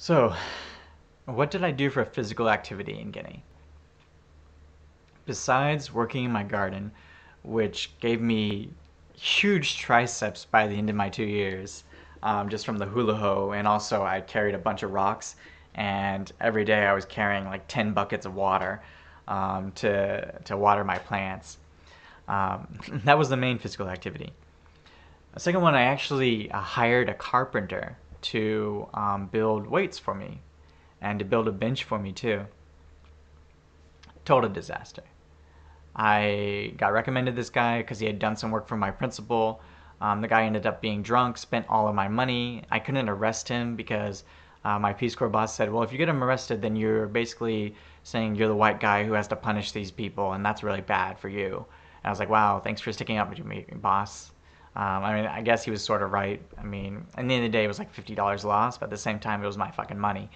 So, what did I do for physical activity in Guinea? Besides working in my garden, which gave me huge triceps by the end of my 2 years, just from the hula hoe, and also I carried a bunch of rocks, and every day I was carrying like 10 buckets of water to water my plants. That was the main physical activity. The second one, I actually hired a carpenter to build weights for me and to build a bench for me too. Total disaster. I got recommended this guy because he had done some work for my principal. The guy ended up being drunk, spent all of my money. I couldn't arrest him because my Peace Corps boss said, well, if you get him arrested, then you're basically saying you're the white guy who has to punish these people, and that's really bad for you. And I was like, wow, thanks for sticking up to me, boss. I mean, I guess he was sort of right. I mean, at the end of the day, it was like $50 loss, but at the same time, it was my fucking money.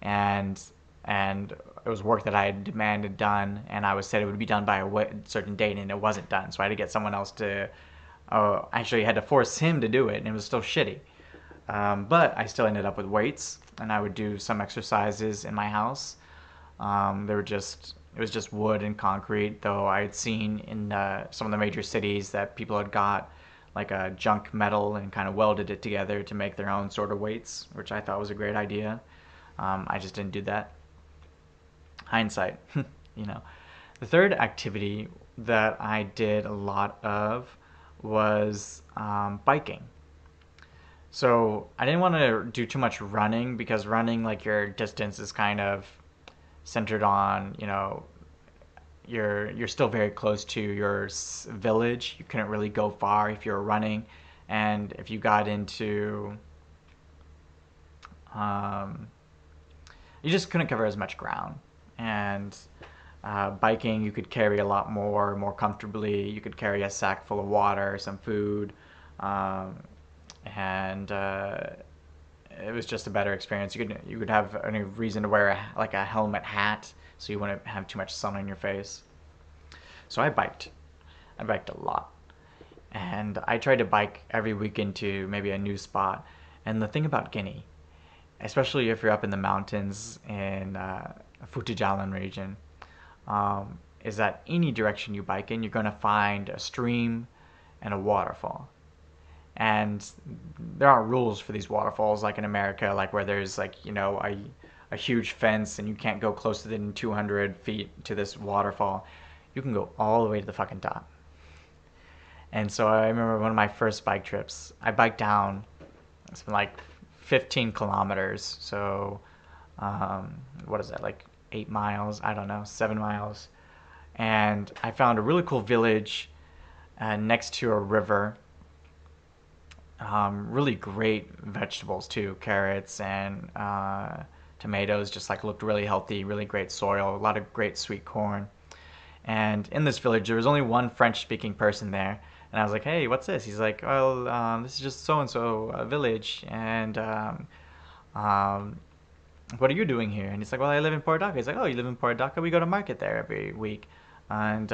And and it was work that I had demanded done, and I was said it would be done by a certain date, and it wasn't done. So I had to get someone else to. Actually, had to force him to do it, and it was still shitty. But I still ended up with weights, and I would do some exercises in my house. They were just it was just wood and concrete, though I had seen in some of the major cities that people had got like a junk metal and kind of welded it together to make their own sort of weights, which I thought was a great idea. I just didn't do that. Hindsight, you know. The third activity that I did a lot of was biking. So I didn't want to do too much running because running, like your distance is kind of centered on, you're still very close to your village. You couldn't really go far if you were running, and if you got into, um, you just couldn't cover as much ground. And biking, you could carry a lot more comfortably. You could carry a sack full of water, some food, um, and it was just a better experience. You could have any reason to wear like a helmet hat, so you wouldn't have too much sun on your face. So I biked. I biked a lot, and I tried to bike every weekend to maybe a new spot. And the thing about Guinea, especially if you're up in the mountains in Futijalan region, is that any direction you bike in, you're going to find a stream and a waterfall. And there aren't rules for these waterfalls like in America, like where there's like, a huge fence and you can't go closer than 200 feet to this waterfall. You can go all the way to the fucking top. And so I remember one of my first bike trips, I biked down, it's been like 15 kilometers. So, what is that, like 8 miles? I don't know, 7 miles. And I found a really cool village next to a river. Really great vegetables too, carrots and tomatoes. Just like looked really healthy, really great soil, a lot of great sweet corn. And in this village, there was only one French-speaking person there. And I was like, "Hey, what's this?" He's like, "Well, this is just so and so village, and um, what are you doing here?" And he's like, "Well, I live in Port Dhaka." He's like, "Oh, you live in Port Dhaka? We go to market there every week." And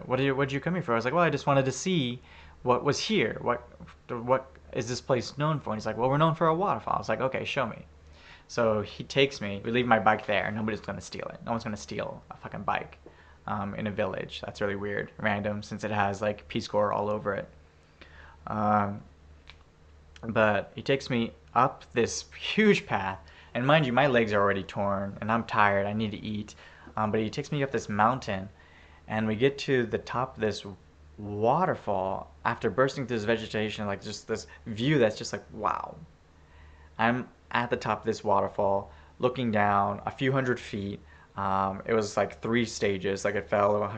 what did you come here for? I was like, "Well, I just wanted to see what was here. What is this place known for?" And he's like, "Well, we're known for a waterfall." I was like, "Okay, show me." So he takes me. We leave my bike there. Nobody's gonna steal it. No one's gonna steal a fucking bike in a village. That's really weird, random, since it has like Peace Corps all over it. Um, but he takes me up this huge path, and mind you, my legs are already torn, and I'm tired. I need to eat. But he takes me up this mountain, and we get to the top of this waterfall after bursting through this vegetation, like just this view that's just like wow. I'm at the top of this waterfall, looking down a few hundred feet. It was like three stages. Like it fell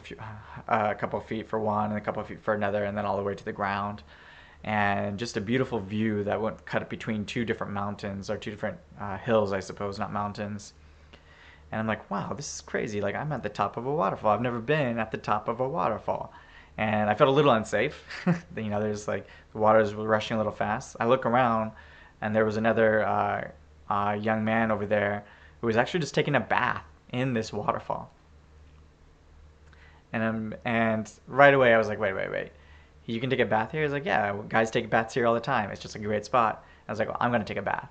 a couple of feet for one, and a couple of feet for another, and then all the way to the ground. And just a beautiful view that went cut between two different mountains, or two different hills, I suppose, not mountains. And I'm like, wow, this is crazy. Like I'm at the top of a waterfall. I've never been at the top of a waterfall. And I felt a little unsafe. There's like the water is rushing a little fast. I look around, and there was another young man over there who was actually just taking a bath in this waterfall. And right away I was like, wait. You can take a bath here? He's like, yeah, guys take baths here all the time. It's just a great spot. I was like, well, I'm gonna take a bath.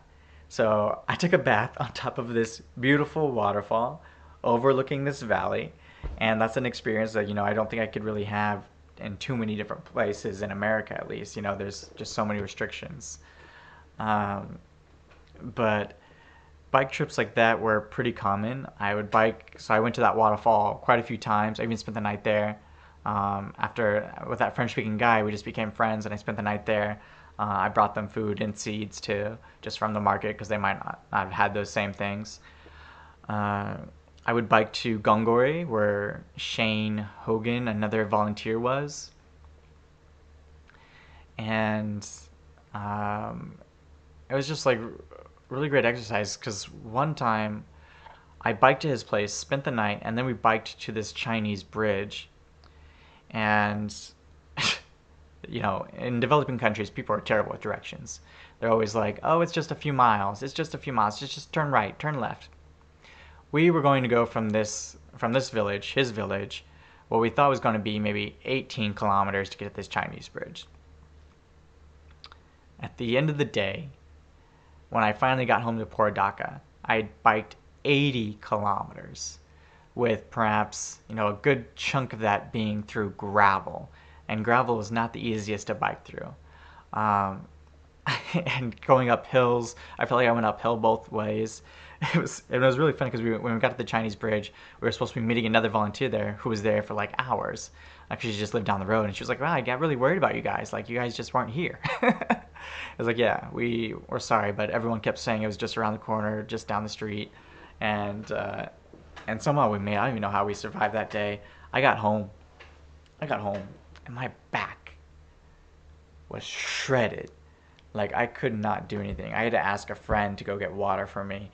So I took a bath on top of this beautiful waterfall overlooking this valley. And that's an experience that, I don't think I could really have in too many different places in America, at least. There's just so many restrictions. Um, but bike trips like that were pretty common. I would bike, so I went to that waterfall quite a few times. I even spent the night there. After with that French-speaking guy, we just became friends, and I spent the night there. I brought them food and seeds too, just from the market because they might not have had those same things. Uh, I would bike to Gongori, where Shane Hogan, another volunteer, was, and um, it was just like really great exercise because one time I biked to his place, spent the night, and then we biked to this Chinese bridge. And, in developing countries, people are terrible with directions. They're always like, oh, it's just a few miles. It's just a few miles. Just turn right, turn left. We were going to go from this village, his village, what we thought was going to be maybe 18 kilometers to get to this Chinese bridge. At the end of the day, when I finally got home to Porodaka, I had biked 80 kilometers, with perhaps, a good chunk of that being through gravel. And gravel is not the easiest to bike through. Um, and going up hills, I felt like I went uphill both ways. It was really funny because when we got to the Chinese bridge, we were supposed to be meeting another volunteer there who was there for like hours. Actually, she just lived down the road, and she was like, "Wow, I got really worried about you guys. Like, you guys just weren't here." I was like, "Yeah, we were sorry, but everyone kept saying it was just around the corner, just down the street, and somehow we made. I don't even know how we survived that day. I got home. I got home, and my back was shredded. Like, I could not do anything. I had to ask a friend to go get water for me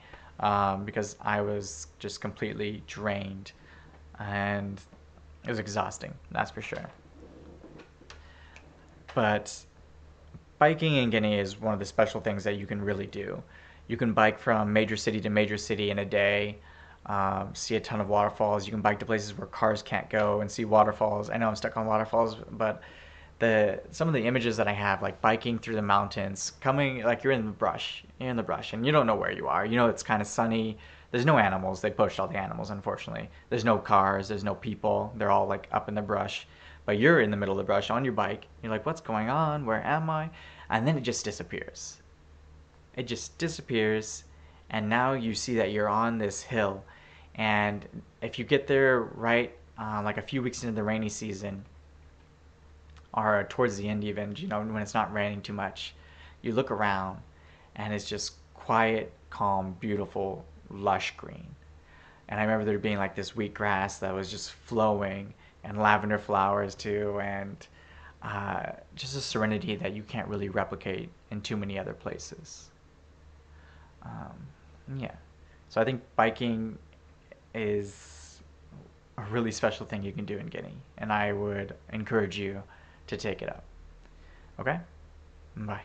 because I was just completely drained, and it was exhausting. That's for sure. But biking in Guinea is one of the special things that you can really do. You can bike from major city to major city in a day, see a ton of waterfalls. You can bike to places where cars can't go and see waterfalls. I know I'm stuck on waterfalls, but some of the images that I have, like biking through the mountains, coming like you're in the brush, and you don't know where you are. It's kind of sunny. There's no animals. They pushed all the animals, unfortunately. There's no cars. There's no people. They're all like up in the brush. But you're in the middle of the brush on your bike. You're like, what's going on? Where am I? And then it just disappears. It just disappears, and now you see that you're on this hill. And if you get there right, like a few weeks into the rainy season, or towards the end even, when it's not raining too much, you look around and it's just quiet, calm, beautiful, lush green. And I remember there being like this wheatgrass that was just flowing, and lavender flowers too, and just a serenity that you can't really replicate in too many other places. Yeah. So I think biking is a really special thing you can do in Guinea, and I would encourage you to take it up. Okay? Bye.